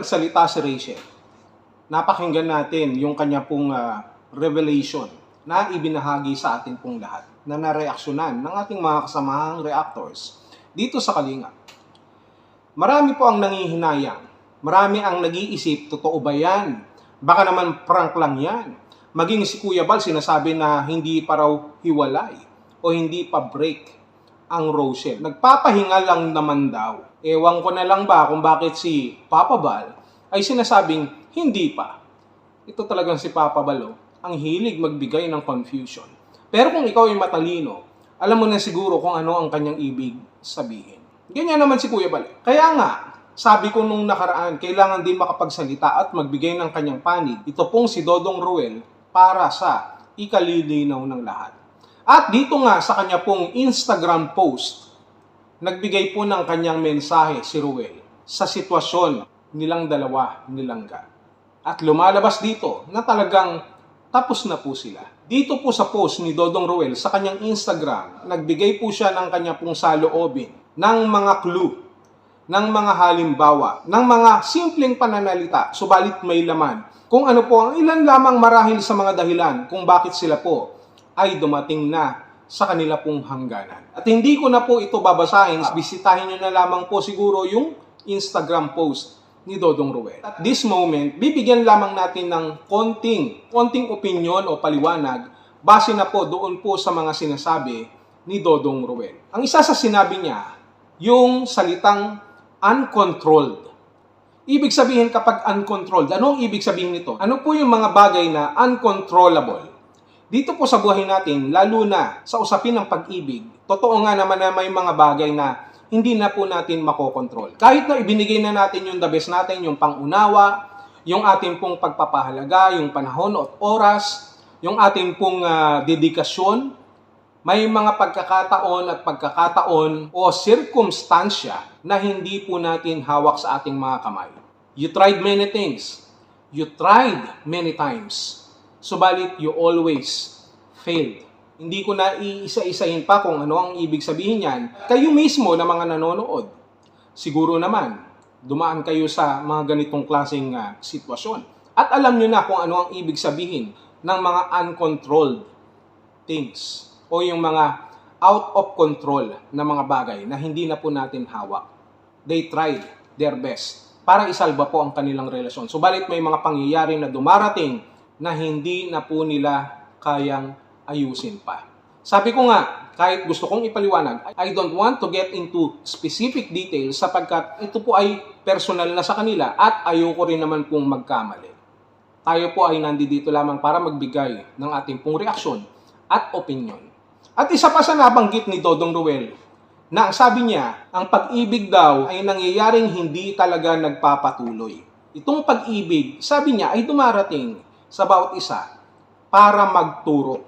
nagsalita si Rachel. Napakinggan natin yung kanya pong revelation na ibinahagi sa atin pong lahat na nareaksyonan ng ating mga kasamahang reactors dito sa Kalingap. Marami po ang nangihinayang. Marami ang nag-iisip, totoo ba yan? Baka naman prank lang yan. Maging si Kuya Bal sinasabi na hindi pa raw hiwalay o hindi pa break ang Rochelle. Nagpapahinga lang naman daw. Ewan ko na lang ba kung bakit si Papa Bal ay sinasabing hindi pa. Ito talagang si Papa Bal, ang hilig magbigay ng confusion. Pero kung ikaw ay matalino, alam mo na siguro kung ano ang kanyang ibig sabihin. Ganyan naman si Kuya Bal. Kaya nga, sabi ko nung nakaraan, kailangan din makapagsalita at magbigay ng kanyang panig. Ito pong si Dodong Ruel para sa ikalilinaw ng lahat. At dito nga sa kanya pong Instagram post, nagbigay po ng kanyang mensahe si Ruel sa sitwasyon nilang dalawa nilangga. At lumalabas dito na talagang tapos na po sila. Dito po sa post ni Dodong Ruel sa kanyang Instagram, nagbigay po siya ng kanya pong saloobin, ng mga clue, ng mga halimbawa, ng mga simpleng pananalita, subalit may laman. Kung ano po ang ilan lamang marahil sa mga dahilan kung bakit sila po ay dumating na sa kanila pong hangganan. At hindi ko na po ito babasahin, bisitahin nyo na lamang po siguro yung Instagram post ni Dodong Ruel. At this moment, bibigyan lamang natin ng konting opinyon o paliwanag base na po doon po sa mga sinasabi ni Dodong Ruel. Ang isa sa sinabi niya, yung salitang uncontrolled. Ibig sabihin kapag uncontrolled, ano ang ibig sabihin nito? Ano po yung mga bagay na uncontrollable? Dito po sa buhay natin, lalo na sa usapin ng pag-ibig, totoo nga naman na may mga bagay na hindi na po natin makokontrol. Kahit na ibinigay na natin yung the best natin, yung pangunawa, yung ating pong pagpapahalaga, yung panahon at oras, yung ating pong dedikasyon, may mga pagkakataon o sirkumstansya na hindi po natin hawak sa ating mga kamay. You tried many things. You tried many times. Subalit you always failed. Hindi ko na iisa-isahin pa kung ano ang ibig sabihin niyan. Kayo mismo na mga nanonood, siguro naman, dumaan kayo sa mga ganitong klaseng sitwasyon. At alam nyo na kung ano ang ibig sabihin ng mga uncontrolled things o yung mga out of control na mga bagay na hindi na po natin hawak. They tried their best para isalba po ang kanilang relasyon. Subalit may mga pangyayari na dumarating na hindi na po nila kayang ayusin pa. Sabi ko nga, kahit gusto kong ipaliwanag, I don't want to get into specific details sapagkat ito po ay personal na sa kanila at ayoko rin naman pong magkamali. Tayo po ay nandito lamang para magbigay ng ating pong reaksyon at opinion. At isa pa sa nabanggit ni Dodong Ruel, na sabi niya, ang pag-ibig daw ay nangyayaring hindi talaga nagpapatuloy. Itong pag-ibig, sabi niya, ay dumarating sa bawat isa para magturo,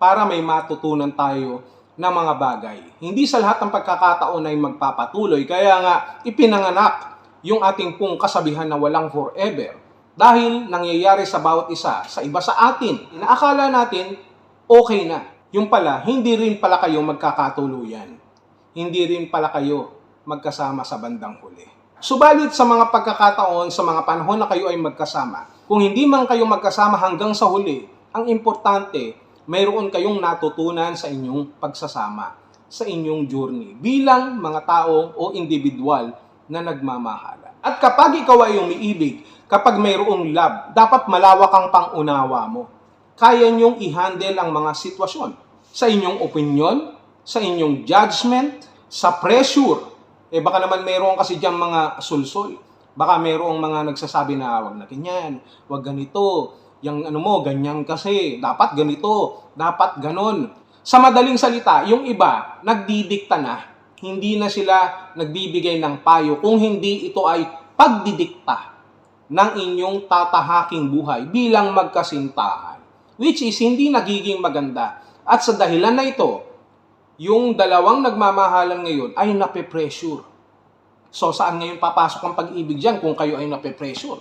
para may matutunan tayo na mga bagay. Hindi sa lahat ng pagkakataon ay magpapatuloy, kaya nga ipinanganak yung ating pong kasabihan na walang forever. Dahil nangyayari sa bawat isa, sa iba sa atin, inaakala natin okay na. Yung pala, hindi rin pala kayo magkakatuluyan. Hindi rin pala kayo magkasama sa bandang huli. Subalit sa mga pagkakataon, sa mga panahon na kayo ay magkasama, kung hindi man kayo magkasama hanggang sa huli, ang importante, mayroon kayong natutunan sa inyong pagsasama, sa inyong journey, bilang mga tao o individual na nagmamahala. At kapag ikaw ay umiibig, kapag mayroong love, dapat malawak ang pangunawa mo. Kaya niyong i-handle ang mga sitwasyon. Sa inyong opinion, sa inyong judgment, sa pressure. Baka naman mayroon kasi diyang mga sulsol. Baka mayroong mga nagsasabi na, wag na ganyan, wag ganito, yung ano mo, ganyan kasi, dapat ganito, dapat ganon. Sa madaling salita, yung iba, nagdidikta na. Hindi na sila nagbibigay ng payo kung hindi ito ay pagdidikta ng inyong tatahaking buhay bilang magkasintahan. Which is hindi nagiging maganda. At sa dahilan na ito, yung dalawang nagmamahalan ngayon ay nape-pressure. So saan ngayon papasok ang pag-ibig dyan kung kayo ay nape-pressure?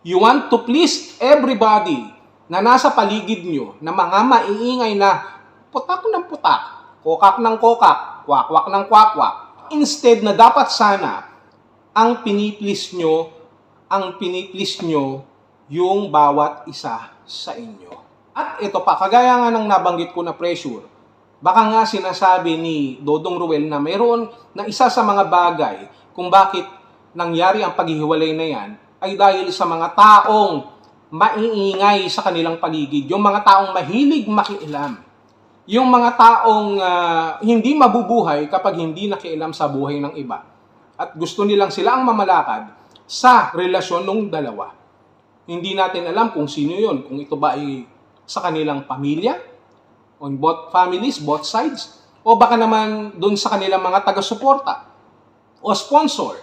You want to please everybody na nasa paligid nyo na mga maiingay na putak ng putak, kokak ng kokak, kwakwak ng kwakwak. Instead na dapat sana ang piniplease nyo ang piniplease nyo yung bawat isa sa inyo. At ito pa, kagaya nga ng nabanggit ko na pressure, baka nga sinasabi ni Dodong Ruel na mayroon na isa sa mga bagay kung bakit nangyari ang paghihiwalay na yan ay dahil sa mga taong maiingay sa kanilang paligid, yung mga taong mahilig makialam, yung mga taong hindi mabubuhay kapag hindi nakialam sa buhay ng iba. At gusto nilang sila ang mamalakad sa relasyon ng dalawa. Hindi natin alam kung sino yun, kung ito ba ay sa kanilang pamilya, on both families, both sides, o baka naman dun sa kanilang mga taga-suporta, o sponsor,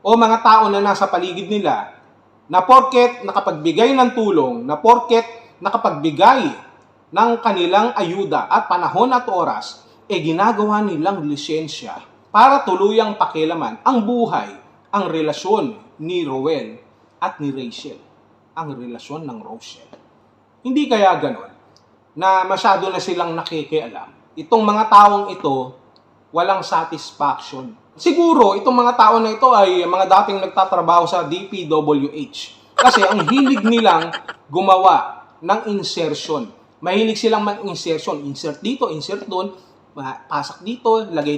o mga tao na nasa paligid nila, na porket nakapagbigay ng tulong, na porket nakapagbigay ng kanilang ayuda at panahon at oras, ginagawa nilang lisensya para tuluyang pakialaman ang buhay, ang relasyon ni Roel at ni Rachel, ang relasyon ng Rochelle. Hindi kaya ganon na masyado na silang nakikialam? Itong mga taong ito, walang satisfaction. Siguro, itong mga tao na ito ay mga dating nagtatrabaho sa DPWH. Kasi ang hilig nilang gumawa ng insertion. Mahilig silang mag-insertion. Insert dito, insert doon, pasak dito, lagay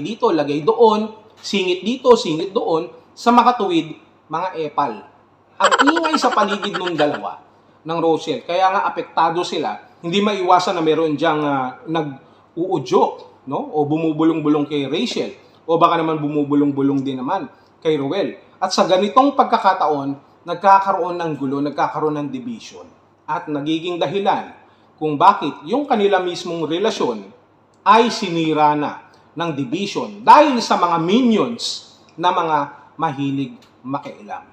doon, singit dito, singit doon, sa makatuwid, mga epal. Ang ingay sa paligid ng dalawa ng Rochelle, kaya nga apektado sila, hindi maiwasan na meron diyang nag-uudyok, no? O bumubulong-bulong kay Rachel, o baka naman bumubulong-bulong din naman kay Roel. At sa ganitong pagkakataon, nagkakaroon ng gulo, nagkakaroon ng division. At nagiging dahilan kung bakit yung kanila mismong relasyon ay sinira na ng division dahil sa mga minions na mga mahilig makialam.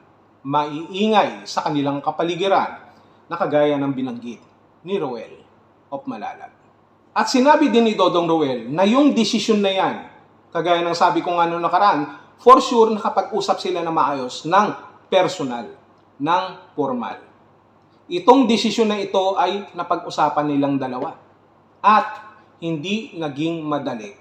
Maiingay sa kanilang kapaligiran na kagaya ng binanggit ni Roel of Malalag. At sinabi din ni Dodong Roel na yung desisyon na yan, kagaya ng sabi ko nga noong nakaraan, for sure nakapag-usap sila na maayos ng personal, ng formal. Itong desisyon na ito ay napag-usapan nilang dalawa. At hindi naging madali.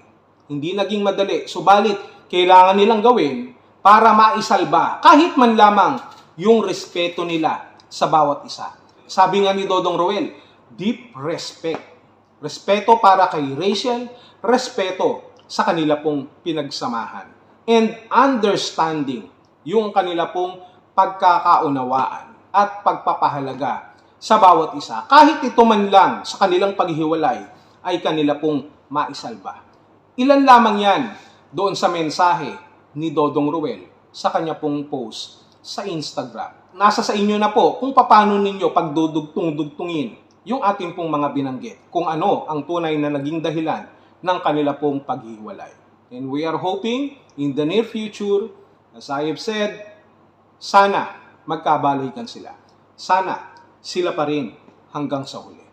Hindi naging madali. Subalit, kailangan nilang gawin para maisalba kahit man lamang yung respeto nila sa bawat isa. Sabi nga ni Dodong Roel, deep respect. Respeto para kay Rachel, respeto sa kanila pong pinagsamahan. And understanding, yung kanila pong pagkakaunawaan at pagpapahalaga sa bawat isa. Kahit ito man lang sa kanilang paghihiwalay, ay kanila pong maisalba. Ilan lamang yan doon sa mensahe ni Dodong Roel sa kanya pong post sa Instagram. Nasa sa inyo na po kung paano ninyo pagdudugtong-dugtungin yung ating pong mga binanggit, kung ano ang tunay na naging dahilan ng kanila pong paghiwalay. And we are hoping in the near future, as I have said, sana magkabalikan sila. Sana sila pa rin hanggang sa huli.